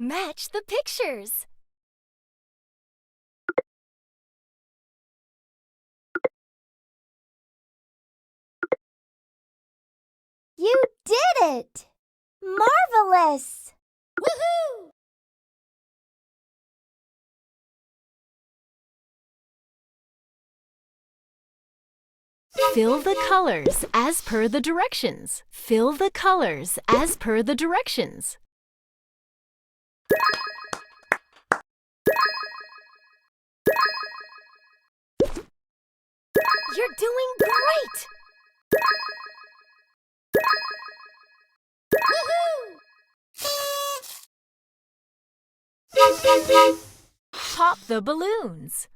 Match the pictures. You did it! Marvelous! Woohoo! Fill the colors as per the directions. Fill the colors as per the directions. You're doing great! Woohoo! Pop the balloons.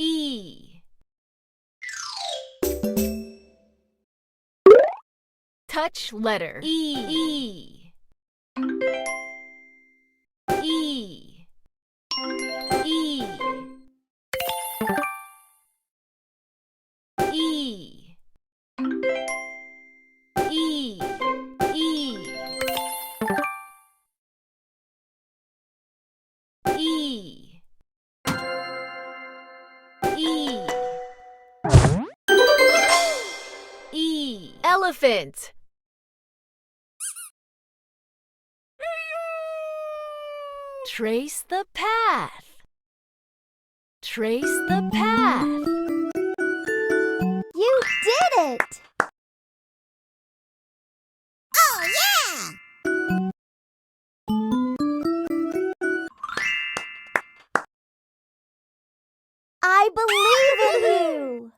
E. Touch letter E. E. E. E. E. E. E. E. E. Elephant. Trace the path. Trace the path. You did it! Oh, yeah! I believe in you!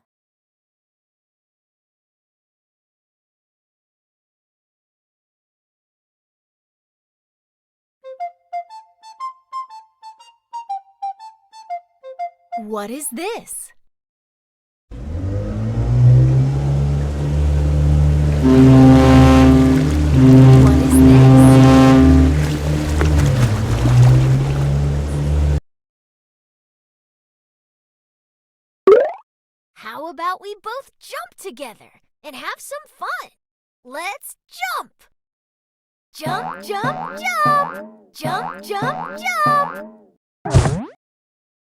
What is this? What is this? How about we both jump together and have some fun? Let's jump! Jump, jump, jump! Jump, jump, jump!